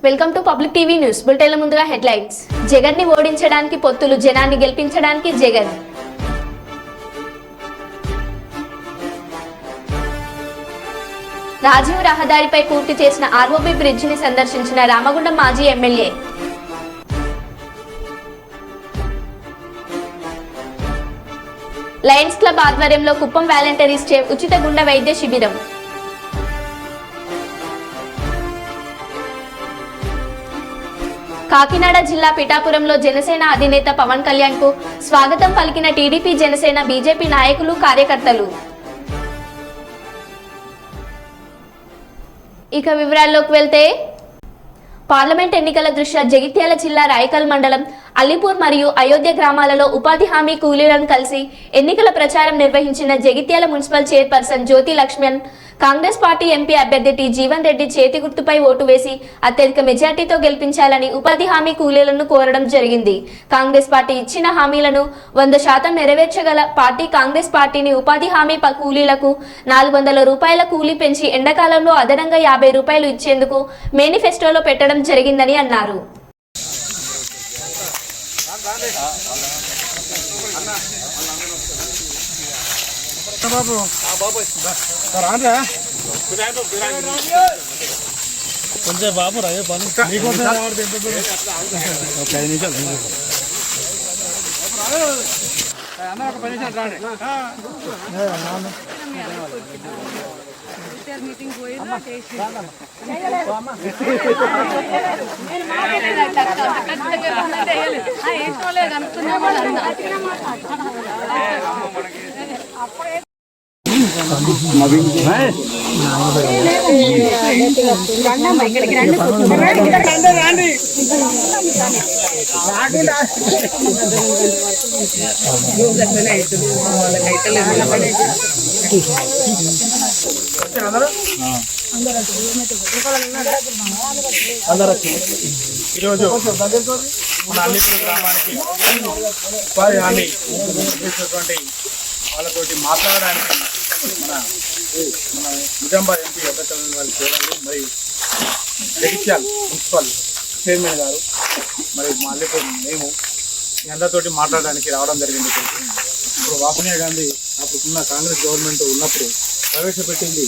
Welcome to public TV news బులెటిన్ల ముందుగా headlines. Jagan ని ఓడించడానికి పొత్తులు, జనాన్ని గెలిపించడానికి జగన్. రాజీవ్ రహదారిపై పూర్తి చేసిన ఆర్ఓబి బ్రిడ్జ్ ని సందర్శించిన రామగుండం మాజీ ఎమ్మెల్యే. లయన్స్ క్లబ్ ఆధ్వర్యంలో కుప్పం వాలంటీర్స్ చే ఉచిత గుండె వైద్య శిబిరం. కాకినాడ జిల్లా పిఠాపురంలో జనసేన అధినేత పవన్ కళ్యాణ్ కు స్వాగతం పలికిన టీడీపీ, జనసేన, బీజేపీ నాయకులు, కార్యకర్తలు. ఇక వివరాల్లోకి వెళ్తే, పార్లమెంట్ ఎన్నికల దృష్ట్యా జగిత్యాల జిల్లా రాయకల్ మండలం అల్లిపూర్ మరియు అయోధ్య గ్రామాలలో ఉపాధి హామీ కూలీలను కలిసి ఎన్నికల ప్రచారం నిర్వహించిన జగిత్యాల మున్సిపల్ చైర్పర్సన్ జ్యోతి లక్ష్మణ్ కాంగ్రెస్ పార్టీ ఎంపీ అభ్యర్థి టి జీవన్ రెడ్డి చేతి గుర్తుపై ఓటు వేసి అత్యధిక మెజార్టీతో గెలిపించాలని ఉపాధి హామీ కూలీలను కోరడం జరిగింది. కాంగ్రెస్ పార్టీ ఇచ్చిన హామీలను 100% నెరవేర్చగల పార్టీ కాంగ్రెస్ పార్టీని ఉపాధి హామీ కూలీలకు 400 రూపాయల కూలీ పెంచి ఎండాకాలంలో అదనంగా 50 రూపాయలు ఇచ్చేందుకు మేనిఫెస్టోలో పెట్టడం జరిగిందని అన్నారు. కొంచెం బాబు రా పని మీటింగ్ పోయి ఈరోజు మన అల్లిపూర్ గ్రామానికి ఉపాధి హామీ చేసినటువంటి వాళ్ళతోటి మాట్లాడడానికి మన నిజామాబాద్ ఎంపీ అభ్యర్థులను వాళ్ళు చూడాలి. మరియు జగిత్యాల మున్సిపల్ చైర్మన్ గారు మరి మా అల్లిపూర్ మేము మీ అందరితోటి మాట్లాడడానికి రావడం జరిగింది. ఇప్పుడు సోనియా గాంధీ అప్పుడున్న కాంగ్రెస్ గవర్నమెంట్ ఉన్నప్పుడు ప్రవేశపెట్టింది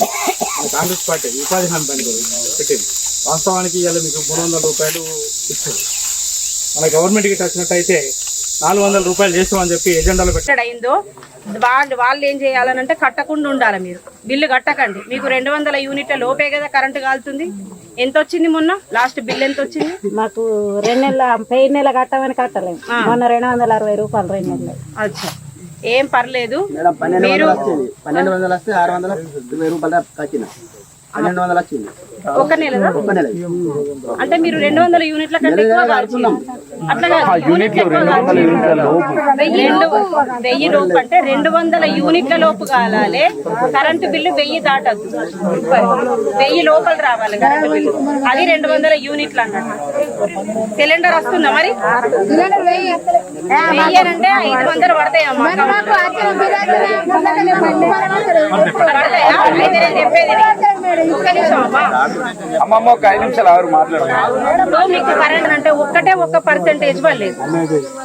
మన కాంగ్రెస్ పార్టీ ఉపాధి హామీ పని పెట్టింది. వాస్తవానికి ఇవాళ మీకు 300 రూపాయలు ఇస్తుంది. మన గవర్నమెంట్కి వచ్చినట్టయితే 400 రూపాయలు చేస్తామని చెప్పి ఎజెండాలో పెట్టాయిందో వాళ్ళు ఏం చేయాలనంటే కట్టకుండా ఉండాలి. మీరు బిల్లు కట్టకండి. మీకు 200 యూనిట్ల లోపే కదా కరెంటు కాలుతుంది. ఎంత వచ్చింది మొన్న లాస్ట్ బిల్ ఎంత వచ్చింది? మాకు 2 నెలల కట్టమని కట్టలేదు. మొన్న 260 రూపాయలు 2 నెలలు. అచ్చా, ఏం పర్లేదు. మీరు 1200 వస్తే 620 రూపాయలు కట్టిన 1200 వచ్చింది ఒక నెల. అంటే మీరు 200 యూనిట్ల కంటే ఎక్కువ కాల్చున్నాం. అట్లా కాదు, 1000 లోపు అంటే 200 యూనిట్ల లోపు కాలాలి. కరెంటు బిల్లు 1000 దాటద్దు, 1000 లోపల రావాలి కరెంటు బిల్లు. అది 200 యూనిట్లు అన్నట్టు. సిలిండర్ వస్తుందా మరి? 1000 అంటే 500 పడతాయమ్మా. పడతాయా? అయితే నేను చెప్పేది ఒక్క నిమిషం అమ్మా. అమ్మమ్మ ఒక 5 నిమిషాలు ఆరు మాట్లాడుతున్నాను. మీకు కరెంట్ అంటే ఒక్కటే 1% పడలేదు.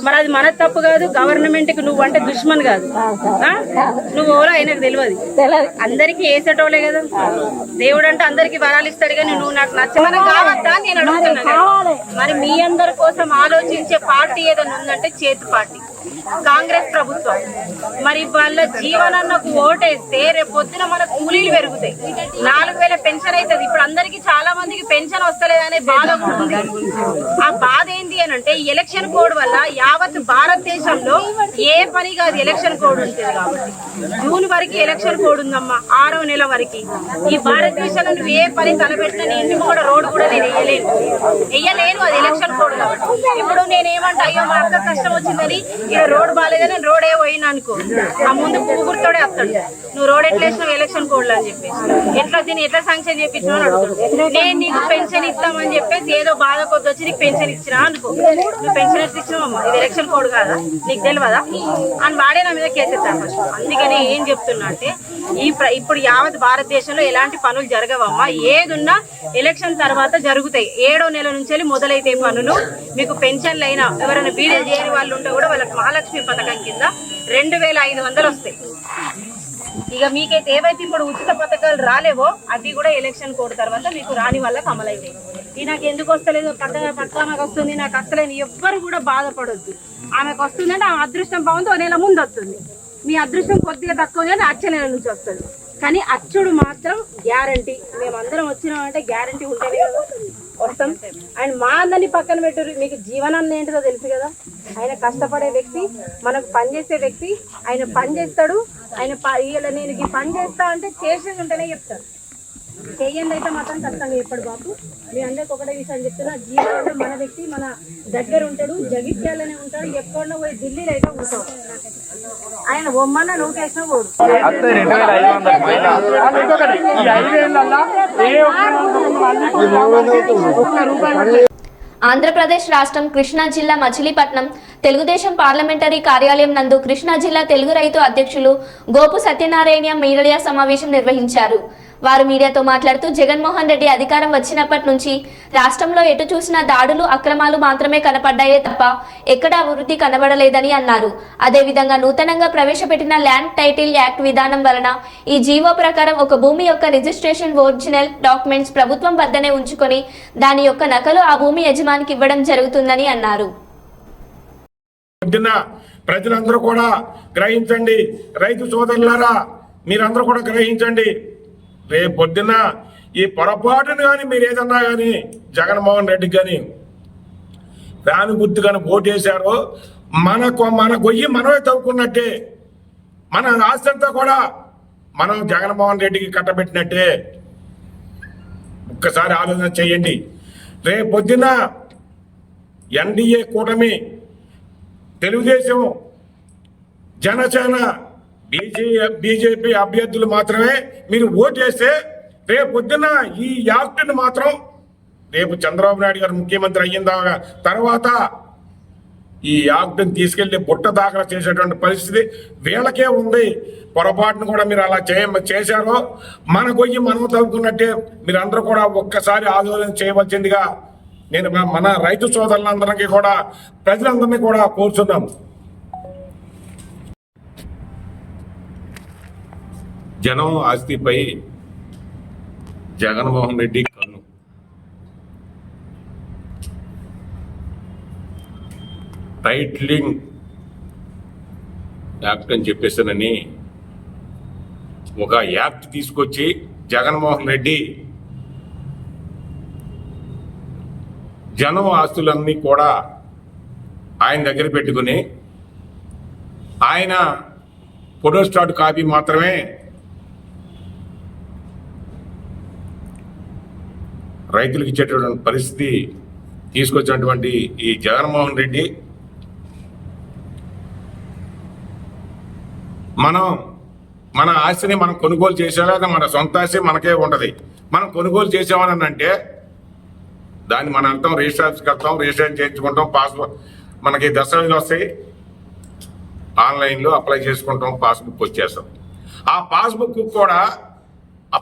మరి అది మన తప్పు కాదు. గవర్నమెంట్ కి నువ్వు అంటే దుష్మన్ కాదు. నువ్వు ఓలా ఆయనకు తెలియదు. అందరికి వేసేటోళ్ళే కదా. దేవుడు అంటే అందరికి వరాలు ఇస్తాడు. కానీ నువ్వు నాకు నచ్చమని కావద్దా నేను అడుగుతున్నా. మరి మీ అందరి కోసం ఆలోచించే పార్టీ ఏదైనా ఉందంటే చేతి పార్టీ కాంగ్రెస్ ప్రభుత్వం. మరి వాళ్ళ జీవనాన్నకు ఓటేస్తే రేపు పొద్దున మన కూలీలు పెరుగుతాయి. 4000 పెన్షన్ అవుతుంది. ఇప్పుడు అందరికి చాలా మందికి పెన్షన్ వస్తలేదనే బాధ ఉంటుంది. ఆ బాధ ఏంటి అని అంటే ఎలక్షన్ కోడ్ వల్ల యావత్ భారతదేశంలో ఏ పని కాదు ఎలక్షన్ కోడ్ ఉంటుంది కాబట్టి. జూన్ వరకు ఎలక్షన్ కోడ్ ఉందమ్మా, 6వ నెల వరకు. ఈ భారతదేశంలో నువ్వు ఏ పని తలపెట్టినా నీ ఇంటికి కూడా రోడ్డు కూడా నేను వెయ్యలేను. అది ఎలక్షన్ కోడ్ కాబట్టి. ఇప్పుడు నేనేమంటా, అయ్యో మా అక్క కష్టం వచ్చిందని ఇక్కడ రోడ్ బాగాలేదని నేను రోడే పోయినా అనుకో, ఆ ముందు పువ్వు గుర్తోడే వస్తాడు. నువ్వు రోడ్ ఎట్లా వేసినావు ఎలక్షన్ కోడ్ అని చెప్పేసి. ఎట్లా దీన్ని ఎట్లా శాంక్షన్ చేయించామని అడుగుతాడు. నేను నీకు పెన్షన్ ఇస్తామని చెప్పేసి ఏదో బాధ కొద్ది వచ్చి నీకు పెన్షన్ ఇచ్చినా అనుకో, నువ్వు పెన్షన్ ఎట్లా ఇచ్చినావమ్మా, ఇది ఎలక్షన్ కోడ్ కాదా, నీకు తెలియదా అని వాడే నా మీద కేసెత్తాను ఫస్ట్. అందుకని ఏం చెప్తున్నా అంటే ఇప్పుడు యావత్ భారతదేశంలో ఎలాంటి పనులు జరగవమ్మా, ఏదున్నా ఎలక్షన్ తర్వాత జరుగుతాయి. 7వ నెల నుంచి మొదలైతే పనులు. మీకు పెన్షన్లు అయినా ఎవరైనా బీడీలు చేయని వాళ్ళు ఉంటే కూడా వాళ్ళకి మహాలక్ష్మి పథకం కింద 2500 వస్తాయి. ఇక మీకైతే ఏవైతే ఇప్పుడు ఉచిత పథకాలు రాలేవో అవి కూడా ఎలక్షన్ కోడ్ తర్వాత మీకు రాని వాళ్ళకి అమలైతాయి. ఈ నాకు ఎందుకు వస్తలేదు, పక్క నాకు వస్తుంది, నాకు వస్తలేదు, ఎవ్వరు కూడా బాధపడొద్దు. ఆమెకు వస్తుందంటే ఆమె అదృష్టం బాగుంది, 1 నెల ముందు వస్తుంది. మీ అదృష్టం కొద్దిగా తక్కువ వచ్చే నెల నుంచి వస్తుంది. కానీ అచ్చుడు మాత్రం గ్యారంటీ. మేమందరం వచ్చినామంటే గ్యారంటీ ఉంటేనే కదా వస్తాం. అండ్ మా అందరినీ పక్కన పెట్టారు. మీకు జీవనాన్ని ఏంటిదో తెలుసు కదా. ఆయన కష్టపడే వ్యక్తి, మనకు పనిచేసే వ్యక్తి. ఆయన పని చేస్తాడు. ఆయన నేను ఈ పని చేస్తా అంటే చేసేది ఉంటేనే చెప్తాడు. చెయ్యండి అయితే మాత్రం ఖచ్చితంగా చెప్పాడు బాబు. మీ అందరికి ఒకటే విషయం చెప్తున్నా, జీవనంలో మన వ్యక్తి మన దగ్గర ఉంటాడు, జగిత్యాలనే ఉంటాడు. ఎక్కడో పోయి ఢిల్లీలో అయితే ఉంటాడు. ఆయన బొమ్మన్న నోకేసిన పోడు. ఆంధ్రప్రదేశ్ రాష్ట్రం కృష్ణా జిల్లా మచిలీపట్నం తెలుగుదేశం పార్లమెంటరీ కార్యాలయం నందు కృష్ణా జిల్లా తెలుగు రైతు అధ్యక్షులు గోపు సత్యనారాయణ మీడియా సమావేశం నిర్వహించారు. వారు మీడియాతో మాట్లాడుతూ జగన్మోహన్ రెడ్డి అధికారం వచ్చినప్పటి నుంచి రాష్ట్రంలో ఎటు చూసినా దాడులు, అక్రమాలు మాత్రమే కనపడ్డాయే తప్ప ఎక్కడ అభివృద్ధి కనబడలేదని అన్నారు. అదేవిధంగా నూతనంగా ప్రవేశపెట్టిన ల్యాండ్ టైటిల్ యాక్ట్ విధానం వలన ఈ జీవో ప్రకారం ఒక భూమి యొక్క రిజిస్ట్రేషన్ ఒరిజినల్ డాక్యుమెంట్స్ ప్రభుత్వం వద్దనే ఉంచుకొని దాని యొక్క నకలు ఆ భూమి యజమానికి ఇవ్వడం జరుగుతుందని అన్నారు. ప్రజలందరూ కూడా గ్రహించండి, రైతు సోదరులారా మీరందరూ కూడా గ్రహించండి. రేపు పొద్దున్న ఈ పొరపాటును కానీ మీరు ఏదన్నా కానీ జగన్మోహన్ రెడ్డికి కానీ ఫ్యాన్ గుర్తు కానీ ఓటేశారో మన గొయ్యి మనమే తవ్వుకున్నట్టే, మన ఆస్తి అంతా కూడా మనం జగన్మోహన్ రెడ్డికి కట్టబెట్టినట్టే. ఒక్కసారి ఆలోచన చేయండి. రేపు పొద్దున్న ఎన్డీఏ కూటమి తెలుగుదేశం జనసేన బీజేపీ అభ్యర్థులు మాత్రమే మీరు ఓటేస్తే రేపు పొద్దున్న ఈ యాక్ట్ని మాత్రం రేపు చంద్రబాబు నాయుడు గారు ముఖ్యమంత్రి అయిన తర్వాత ఈ యాక్ట్ని తీసుకెళ్లి బుట్ట దాఖలు చేసేటువంటి పరిస్థితి వీళ్ళకే ఉంది. పొరపాటును కూడా మీరు అలా చేశారో మన గొయ్యి మనం తవ్వుకున్నట్టే. మీరందరూ కూడా ఒక్కసారి ఆందోళన చేయవలసిందిగా నేను మన రైతు సోదరులందరికీ కూడా ప్రజలందరినీ కూడా కోరుతున్నాం. జనం ఆస్తిపై జగన్మోహన్ రెడ్డి కన్ను. టైటిలింగ్ యాక్ట్ అని చెప్పేసానని ఒక యాక్ట్ తీసుకొచ్చి జగన్మోహన్ రెడ్డి జనం ఆస్తులన్నీ కూడా ఆయన దగ్గర పెట్టుకుని ఆయన ఫోటోస్టాట్ కాపీ మాత్రమే రైతులకు ఇచ్చేటటువంటి పరిస్థితి తీసుకొచ్చినటువంటి ఈ జగన్మోహన్ రెడ్డి మన ఆస్తిని మనం కొనుగోలు చేసేలాగా మన సొంత ఆస్తి మనకే ఉండదు. మనం కొనుగోలు చేసామని అంటే దాన్ని మన అంతం రిజిస్టర్ ఆఫీస్కి వెళ్తాం, రిజిస్ట్రేషన్ చేయించుకుంటాం, పాస్బుక్ మనకి దస్తావేజులు వస్తాయి, ఆన్లైన్లో అప్లై చేసుకుంటాం, పాస్బుక్ వచ్చేస్తాం. ఆ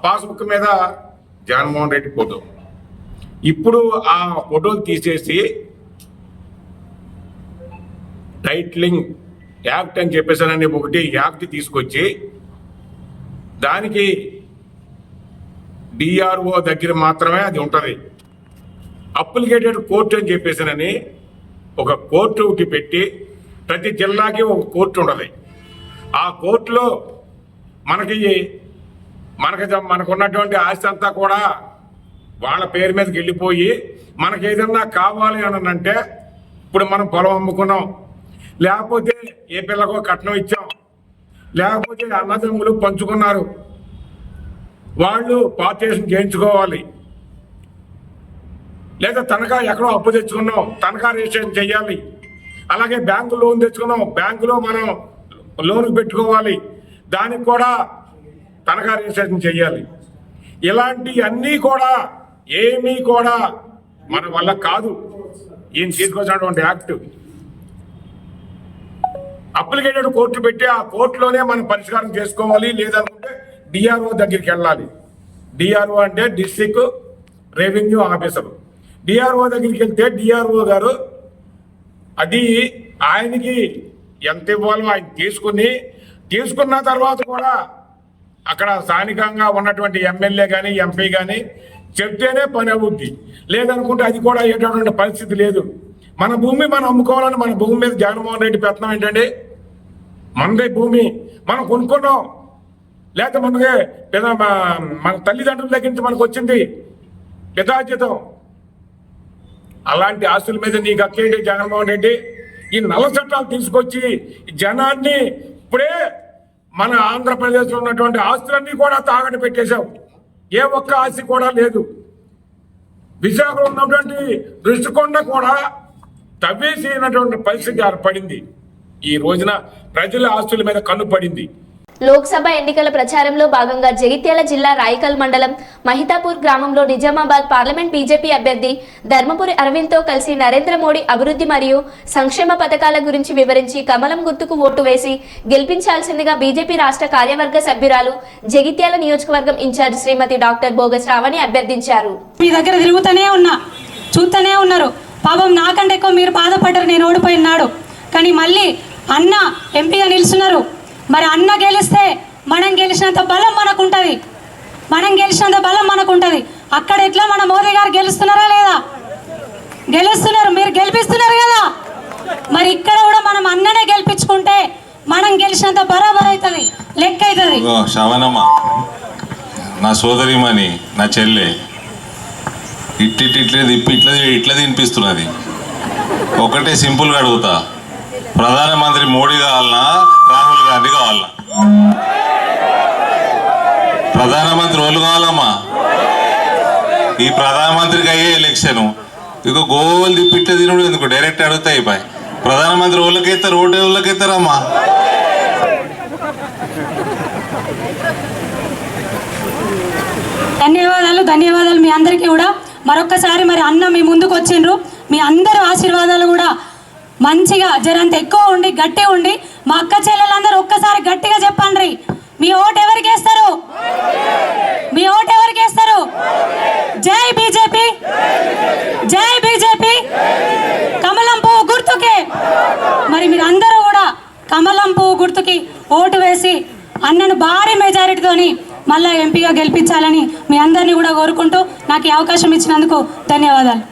పాస్బుక్ మీద జగన్మోహన్ రెడ్డి ఫోటో. ఇప్పుడు ఆ ఫోటోలు తీసేసి టైటిలింగ్ యాక్ట్ అని చెప్పేసానని ఒకటి యాక్ట్ తీసుకొచ్చి దానికి డిఆర్ఓ దగ్గర మాత్రమే అది ఉంటుంది. అప్లికేటెడ్ కోర్టు అని చెప్పేసానని ఒక కోర్టు ఒకటి పెట్టి ప్రతి జిల్లాకి ఒక కోర్టు ఉండదు. ఆ కోర్టులో మనకున్నటువంటి ఆస్తి అంతా కూడా వాళ్ళ పేరు మీదకి వెళ్ళిపోయి మనకి ఏదన్నా కావాలి అని అంటే ఇప్పుడు మనం పొలం అమ్ముకున్నాం, లేకపోతే ఏ పిల్లకో కట్నం ఇచ్చాం, లేకపోతే అన్నదమ్ములు పంచుకున్నారు, వాళ్ళు పార్టీషన్ చేయించుకోవాలి, లేదా తనఖా ఎక్కడో అప్పు తెచ్చుకున్నాం, తనఖా రిజిస్ట్రేషన్ చేయాలి, అలాగే బ్యాంకు లోన్ తెచ్చుకున్నాం, బ్యాంకులో మనం లోన్ పెట్టుకోవాలి, దానికి కూడా తనఖా రిజిస్ట్రేషన్ చేయాలి. ఇలాంటి అన్నీ కూడా ఏమీ కూడా మన వల్ల కాదు. ఈయన తీసుకొచ్చినటువంటి యాక్ట్ అప్లికేటెడ్ కోర్టు పెట్టి ఆ కోర్టులోనే మనం పరిష్కారం చేసుకోవాలి. లేదనుకుంటే డిఆర్ఓ దగ్గరికి వెళ్ళాలి. డిఆర్ఓ అంటే డిస్ట్రిక్ట్ రెవెన్యూ ఆఫీసర్. డిఆర్ఓ దగ్గరికి వెళ్తే డిఆర్ఓ గారు అది ఆయనకి ఎంత ఇవ్వాలో ఆయన తీసుకున్న తర్వాత కూడా అక్కడ స్థానికంగా ఉన్నటువంటి ఎమ్మెల్యే కానీ ఎంపీ కానీ చెప్తేనే పని అవుద్ది. లేదనుకుంటే అది కూడా అయ్యేటటువంటి పరిస్థితి లేదు. మన భూమి మనం అమ్ముకోవాలని మన భూమి మీద జగన్మోహన్ రెడ్డి పెత్తనం ఏంటండి? మనదే భూమి మనం కొనుక్కున్నాం, లేకపోతే మన తల్లిదండ్రుల దగ్గర నుంచి మనకు వచ్చింది యథాచితం. అలాంటి ఆస్తుల మీద నీకు అక్కేంటి జగన్మోహన్ రెడ్డి? ఈ నల్ల చట్టాలు తీసుకొచ్చి జనాన్ని ఇప్పుడే మన ఆంధ్రప్రదేశ్లో ఉన్నటువంటి ఆస్తులన్నీ కూడా తాగట పెట్టేశావు. ఏ ఒక్క ఆస్తి కూడా లేదు. విశాఖలో ఉన్నటువంటి రుషికొండ కూడా తవ్వేసినటువంటి పరిస్థితి ఏర్పడింది. ఈ రోజున ప్రజల ఆస్తుల మీద కన్ను పడింది. లోక్సభ ఎన్నికల ప్రచారంలో భాగంగా జగిత్యాల జిల్లా రాయికల్ మండలం మహితాపూర్ గ్రామంలో నిజామాబాద్ పార్లమెంట్ బీజేపీ అభ్యర్థి ధర్మపురి అరవింద్తో కలిసి నరేంద్ర మోడీ అభివృద్ధి మరియు సంక్షేమ పథకాల గురించి వివరించి కమలం గుర్తుకు ఓటు వేసి గెలిపించాల్సిందిగా బీజేపీ రాష్ట్ర కార్యవర్గ సభ్యురాలు జగిత్యాల నియోజకవర్గం ఇన్ఛార్జ్ శ్రీమతి డాక్టర్ బోగస్ రావణి అభ్యర్థించారు. మీ దగ్గర తిరుగుతూనే ఉన్నా, చూస్తూనే ఉన్నారు. పాపం నాకంటే ఎక్కువ మీరు బాధపడ్డారు నేను ఓడిపోయినాడు. కానీ మళ్ళీ అన్న ఎంపీగా నిలుస్తున్నారు. మరి అన్న గెలిస్తే మనం గెలిచినంత బలం మనకుంటుంది, అక్కడ ఎట్లా మన మోదీ గారు గెలుస్తున్నారా లేదా? గెలుస్తున్నారు, మీరు గెలిపిస్తున్నారు కదా. మరి ఇక్కడ కూడా మనం అన్ననే గెలిపించుకుంటే మనం గెలిచినంత బరాబర్ అవుతుంది, లెక్క అవుతుంది. శవనమ్మ నా సోదరిమని నా చెల్లె ఇట్లే తిప్పి ఇట్లా తినిపిస్తున్నది. ఒకటే సింపుల్గా అడుగుతా, ప్రధానమంత్రి మోడీ కావాలన్నా రాహుల్ గాంధీ కావాలన్నా? ప్రధానమంత్రి వాళ్ళు కావాలమ్మా. ఈ ప్రధానమంత్రికి అయ్యే ఎలక్షన్ ఇక గోల్ తిప్పిట్ల తినుడు ఎందుకు? డైరెక్ట్ అడుగుతా అయిపోయి ప్రధానమంత్రి వాళ్ళకైతారు, ఓటే వాళ్ళకైతారమ్మా. ధన్యవాదాలు మీ అందరికీ కూడా మరొక్కసారి. మరి అన్న మీ ముందుకు వచ్చిండ్రు, మీ అందరి ఆశీర్వాదాలు కూడా మంచిగా జరంత ఎక్కువ ఉండి గట్టి ఉండి మా అక్క చెల్లెలందరూ ఒక్కసారి గట్టిగా చెప్పండి, మీ ఓటు ఎవరికి వేస్తారు? మీ ఓటు ఎవరికి వేస్తారు? జై బీజేపీ, జై బీజేపీ, కమలం పువ్వు గుర్తుకే. మరి మీరు అందరూ కూడా కమలం పువ్వు గుర్తుకి ఓటు వేసి అన్నను భారీ మెజారిటీతోని మళ్ళా ఎంపీగా గెలిపించాలని మీ అందరినీ కూడా కోరుకుంటూ నాకు ఈ అవకాశం ఇచ్చినందుకు ధన్యవాదాలు.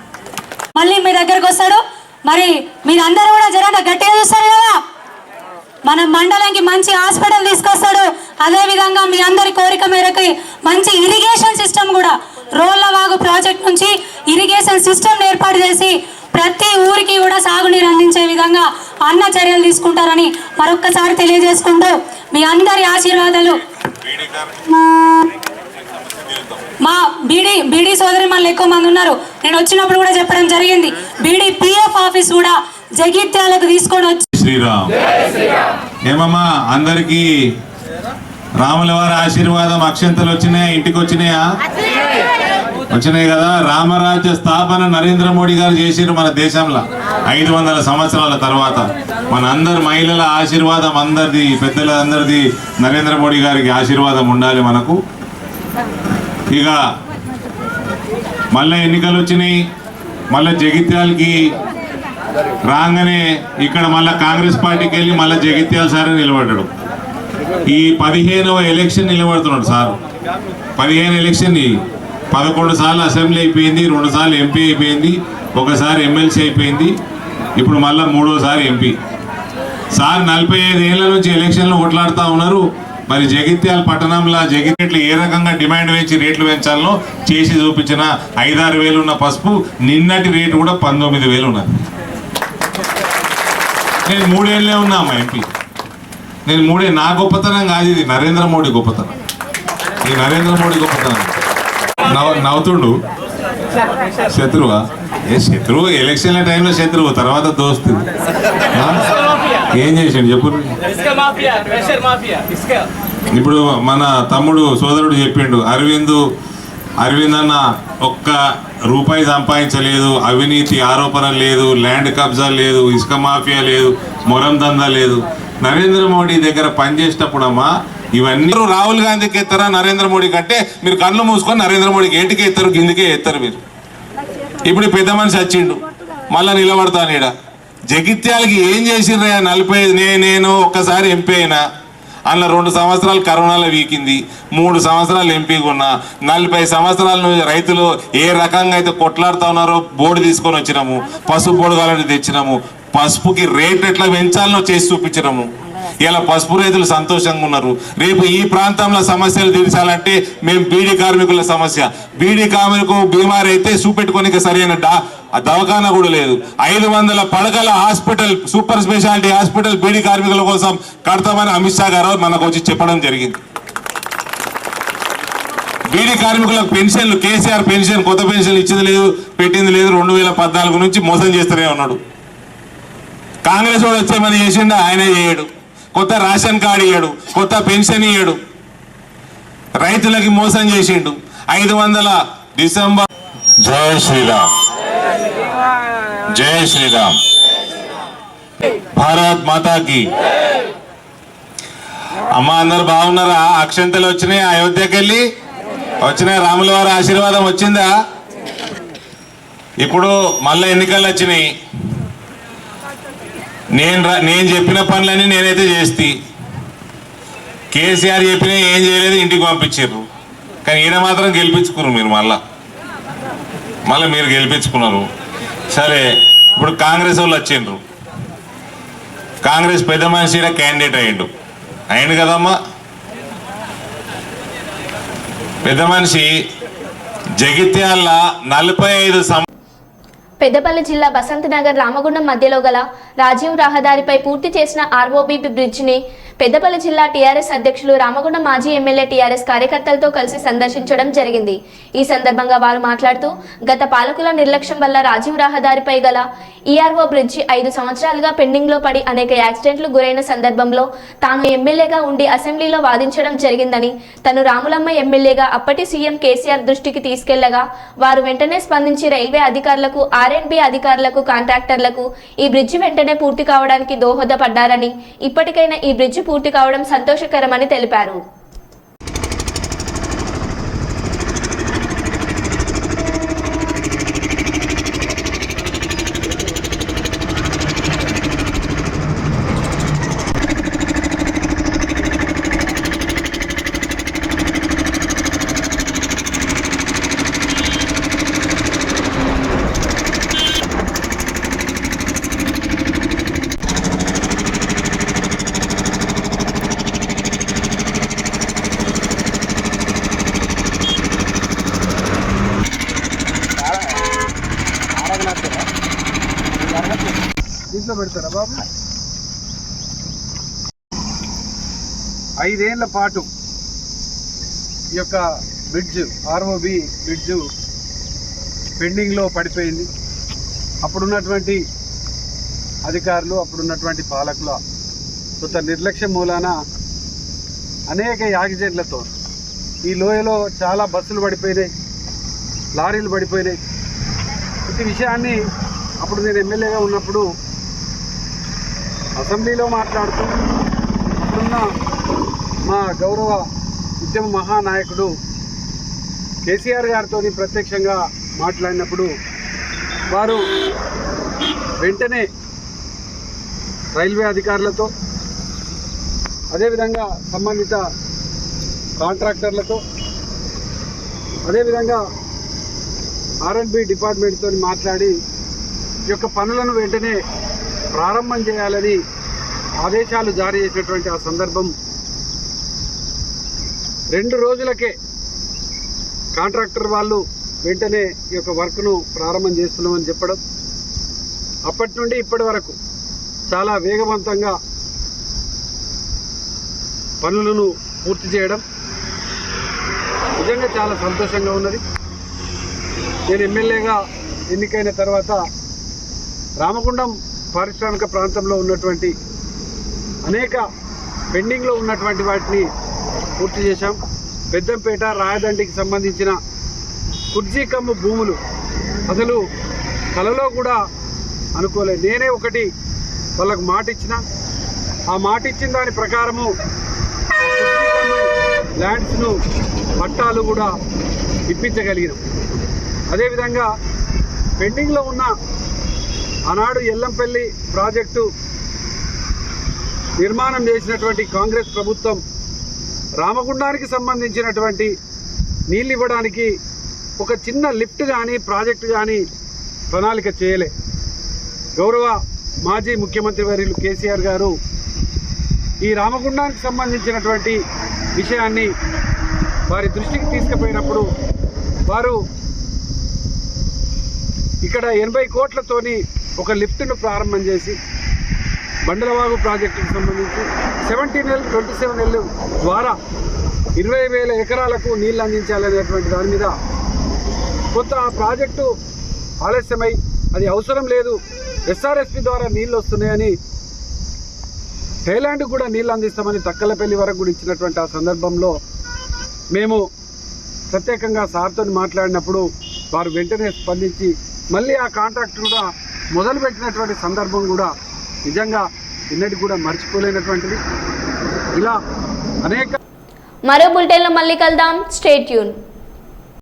మళ్ళీ మీ దగ్గరకు వస్తాడు. మరి మీరందరూ కూడా జరంత గట్టిగా చూస్తారు కదా. మన మండలానికి మంచి హాస్పిటల్ తీసుకొస్తాడు. అదేవిధంగా మీ అందరి కోరిక మేరకు మంచి ఇరిగేషన్ సిస్టమ్ కూడా రోళ్లవాగు ప్రాజెక్ట్ నుంచి ఇరిగేషన్ సిస్టమ్ ఏర్పాటు చేసి ప్రతి ఊరికి కూడా సాగునీరు అందించే విధంగా అన్న చర్యలు తీసుకుంటారని మరొక్కసారి తెలియజేసుకుంటూ మీ అందరి ఆశీర్వాదాలు మా బీడీ సోదరి మనలు ఎక్కువ మంది ఉన్నారు. నేను వచ్చినప్పుడు కూడా చెప్పడం జరిగింది, బీడీ పిఎఫ్ ఆఫీస్ కూడా జగిత్యాలకు తీసుకొని వచ్చి. శ్రీరామ్ ఏమమ్మా అందరికి రాముల వారి ఆశీర్వాదం అక్షంతలు వచ్చినాయా? ఇంటికి వచ్చినాయి కదా. రామరాజ్య స్థాపన నరేంద్ర మోడీ గారు చేసిరు మన దేశంలో 500 సంవత్సరాల తర్వాత. మన అందరి మహిళల ఆశీర్వాదం, అందరిది పెద్దలందరిది నరేంద్ర మోడీ గారికి ఆశీర్వాదం ఉండాలి మనకు. ఇక మళ్ళీ ఎన్నికలు వచ్చినాయి. మళ్ళీ జగిత్యాలకి రాగానే ఇక్కడ మళ్ళీ కాంగ్రెస్ పార్టీకి వెళ్ళి మళ్ళీ జగిత్యాల సార్ నిలబడ్డాడు. ఈ 15వ ఎలక్షన్ నిలబడుతున్నాడు సార్. 15 ఎలక్షన్ 11 సార్లు అసెంబ్లీ అయిపోయింది, 2 సార్లు ఎంపీ అయిపోయింది, 1 సారి ఎమ్మెల్సీ అయిపోయింది, ఇప్పుడు మళ్ళీ 3వసారి ఎంపీ. సార్ 45 ఏళ్ళ నుంచి ఎలక్షన్లు కొట్లాడుతూ ఉన్నారు. మరి జగిత్యాల పట్టణంలో జగిత్యాలు ఏ రకంగా డిమాండ్ పెంచి రేట్లు పెంచాలనో చేసి చూపించిన 5-6 వేలు ఉన్న పసుపు నిన్నటి రేటు కూడా 19,000 ఉన్నది. నేను 3 ఏళ్ళే ఉన్నా అమ్మా ఎంపీ. నేను 3 నా గొప్పతనం కాదు, ఇది నరేంద్ర మోడీ గొప్పతనం. ఈ నరేంద్ర మోడీ గొప్పతనం. నవ్వుతుండు శత్రువా? శత్రువు ఎలక్షన్ల టైంలో శత్రువు, తర్వాత దోస్తు. ఏం చేసాడు చెప్పు. ఇప్పుడు మన తమ్ముడు సోదరుడు చెప్పిండు, అరవింద్ అరవింద్ అన్న ఒక్క రూపాయి సంపాదించలేదు, అవినీతి ఆరోపణ లేదు, ల్యాండ్ కబ్జా లేదు, ఇసుక మాఫియా లేదు, మొరం దందా లేదు. నరేంద్ర మోడీ దగ్గర పనిచేసేటప్పుడమ్మా ఇవన్నీ రాహుల్ గాంధీకి ఎత్తారా నరేంద్ర మోడీ కంటే మీరు కళ్ళు మూసుకొని నరేంద్ర మోడీకి ఏంటికే ఎత్తారు, కిందికే ఎత్తారు మీరు. ఇప్పుడు పెద్ద మనిషి వచ్చిండు, మళ్ళీ నిలబడతాను ఈడ. జగిత్యాలకి ఏం చేసిండ్రా 40 నేను ఒక్కసారి ఎంపీ అయినా, అందులో 2 సంవత్సరాలు కరోనాలో వీకింది, 3 సంవత్సరాలు ఎంపీగా ఉన్నా, 40 సంవత్సరాల నుంచి రైతులు ఏ రకంగా అయితే కొట్లాడుతూ ఉన్నారో బోర్డు తీసుకొని వచ్చినాము, పసుపు బోర్డు కావాలని తెచ్చినాము, పసుపుకి రేట్ ఎట్లా పెంచాలనో చేసి చూపించినాము. ఇలా పసుపు రైతులు సంతోషంగా ఉన్నారు. రేపు ఈ ప్రాంతంలో సమస్యలు తీర్చాలంటే మేము బీడీ కార్మికుల సమస్య, బీడీ కార్మికు బీమారి అయితే చూపెట్టుకోనికి సరైన దవాఖానా కూడా లేదు. 500 పడకల hospital, super speciality hospital beedi కార్మికుల కోసం కడతామని అమిత్ షా గారు మనకు వచ్చి చెప్పడం జరిగింది. బీడీ కార్మికులకు పెన్షన్లు, కేసీఆర్ పెన్షన్ కొత్త పెన్షన్ ఇచ్చింది లేదు, పెట్టింది లేదు. 2014 నుంచి మోసం చేస్తూనే ఉన్నాడు. కాంగ్రెస్ వాడు వచ్చేమని చేసిండు, ఆయనే చేయడు. కొత్త రేషన్ కార్డు ఇయ్యడు, కొత్త పెన్షన్ ఇయ్యడు, రైతులకి మోసం చేసిండు. 500 డిసెంబర్. జై శ్రీరామ్, జై శ్రీరామ్, భారత్ మాతాకి. అమ్మ అందరు బాగున్నారా? అక్షంతలు వచ్చినాయి, అయోధ్యకి వెళ్ళి వచ్చినాయి, రాముల వారి ఆశీర్వాదం వచ్చిందా? ఇప్పుడు మళ్ళీ ఎన్నికలు వచ్చినాయి. నేను చెప్పిన పనులన్నీ నేనైతే చేస్తే, కేసీఆర్ చెప్పిన ఏం చేయలేదు, ఇంటికి పంపించారు. కానీ ఈయన మాత్రం గెలిపించుకున్నారు మీరు, మళ్ళీ మీరు గెలిపించుకున్నారు. సరే, ఇప్పుడు కాంగ్రెస్ వాళ్ళు వచ్చిండ్రు, కాంగ్రెస్ పెద్ద మనిషి క్యాండిడేట్ అయ్యిండు కదమ్మా. పెద్ద మనిషి జగిత్యాల 45 పెద్దపల్లి జిల్లా బసంత్ నగర్ రామగుండం మధ్యలో గల రాజీవ్ రహదారిపై పూర్తి చేసిన ఆర్ఓబీపీ బ్రిడ్జిని పెద్దపల్లి జిల్లా టీఆర్ఎస్ అధ్యక్షులు రామగుండం మాజీ ఎమ్మెల్యే టీఆర్ఎస్ కార్యకర్తలతో కలిసి సందర్శించడం జరిగింది. ఈ సందర్భంగా వారు మాట్లాడుతూ గత పాలకుల నిర్లక్ష్యం వల్ల రాజీవ్ రహదారిపై గల ఈఆర్ఓ బ్రిడ్జి 5 సంవత్సరాలుగా పెండింగ్ లో పడి అనేక యాక్సిడెంట్లు గురైన సందర్భంలో తాను ఎమ్మెల్యేగా ఉండి అసెంబ్లీలో వాదించడం జరిగిందని, తను రాములమ్మ ఎమ్మెల్యేగా అప్పటి సీఎం కేసీఆర్ దృష్టికి తీసుకెళ్లగా వారు వెంటనే స్పందించి రైల్వే అధికారులకు, ఆర్ఎండ్బి అధికారులకు, కాంట్రాక్టర్లకు ఈ బ్రిడ్జి వెంటనే పూర్తి కావడానికి దోహదపడ్డారని, ఇప్పటికైనా ఈ బ్రిడ్జి పూర్తి కావడం సంతోషకరమని తెలిపారు. దీంట్లో పెడతారా బాబు? 5 ఏళ్ల పాటు ఈ యొక్క బ్రిడ్జ్, ఆర్ఓబి బ్రిడ్జ్ పెండింగ్లో పడిపోయింది. అప్పుడున్నటువంటి అధికారులు, అప్పుడున్నటువంటి పాలకుల కొంత నిర్లక్ష్యం మూలాన అనేక యాక్సిడెంట్లతో ఈ లోయలో చాలా బస్సులు పడిపోయినాయి, లారీలు పడిపోయినాయి. ఈ విషయాన్ని అప్పుడు నేను ఎమ్మెల్యేగా ఉన్నప్పుడు అసెంబ్లీలో మాట్లాడుతూ అప్పుడున్న మా గౌరవ ఉద్యమ మహానాయకుడు కేసీఆర్ గారితో ప్రత్యక్షంగా మాట్లాడినప్పుడు వారు వెంటనే రైల్వే అధికారులతో, అదేవిధంగా సంబంధిత కాంట్రాక్టర్లతో, అదేవిధంగా ఆర్ఎండ్బి డిపార్ట్మెంట్తో మాట్లాడి ఈ యొక్క పనులను వెంటనే ప్రారంభం చేయాలని ఆదేశాలు జారీ చేసినటువంటి ఆ సందర్భం 2 రోజులకే కాంట్రాక్టర్ వాళ్ళు వెంటనే ఈ యొక్క వర్క్ను ప్రారంభం చేస్తున్నామని చెప్పడం, అప్పటి నుండి ఇప్పటి వరకు చాలా వేగవంతంగా పనులను పూర్తి చేయడం నిజంగా చాలా సంతోషంగా ఉన్నది. నేను ఎమ్మెల్యేగా ఎన్నికైన తర్వాత రామగుండం పారిశ్రామిక ప్రాంతంలో ఉన్నటువంటి అనేక పెండింగ్లో ఉన్నటువంటి వాటిని పూర్తి చేశాం. పెద్దంపేట, రాయదండికి సంబంధించిన కుర్జీ కమ్ము భూములు అసలు కలలో కూడా అనుకోలేదు. నేనే ఒకటి వాళ్ళకు మాట ఇచ్చిన, ఆ మాట ఇచ్చిన దాని ప్రకారము ల్యాండ్స్ను పట్టాలు కూడా ఇప్పించగలిగినాం. అదేవిధంగా పెండింగ్లో ఉన్న ఆనాడు ఎల్లంపల్లి ప్రాజెక్టు నిర్మాణం చేసినటువంటి కాంగ్రెస్ ప్రభుత్వం రామగుండానికి సంబంధించినటువంటి నీళ్ళు ఇవ్వడానికి ఒక చిన్న లిఫ్ట్ కానీ ప్రాజెక్టు కానీ ప్రణాళిక చేయలే. గౌరవ మాజీ ముఖ్యమంత్రి వర్యులు కేసీఆర్ గారు ఈ రామగుండానికి సంబంధించినటువంటి విషయాన్ని వారి దృష్టికి తీసుకుపోయినప్పుడు వారు ఇక్కడ 80 కోట్లతోని ఒక లిఫ్ట్ను ప్రారంభం చేసి బండలవాగు ప్రాజెక్టుకు సంబంధించి 27L ద్వారా 20,000 ఎకరాలకు నీళ్లు అందించాలనేటువంటి దాని మీద కొంత ఆ ప్రాజెక్టు ఆలస్యమై అది అవసరం లేదు, ఎస్ఆర్ఎస్పి ద్వారా నీళ్ళు వస్తున్నాయని థైలాండ్ కూడా నీళ్ళు అందిస్తామని తక్కలపల్లి వరకు కూడా ఇచ్చినటువంటి ఆ సందర్భంలో మేము ప్రత్యేకంగా సార్తో మాట్లాడినప్పుడు వారు వెంటనే స్పందించి మళ్ళీ ఆ కాంట్రాక్ట్ కూడా మొదలుపెట్టినటువంటి సందర్భం కూడా నిజంగా ఇన్నటికి కూడా మర్చిపోలేనటువంటిది. ఇలా అనేక మరో బులెటిన్లో మళ్ళీ కలుద్దాం. Stay tune.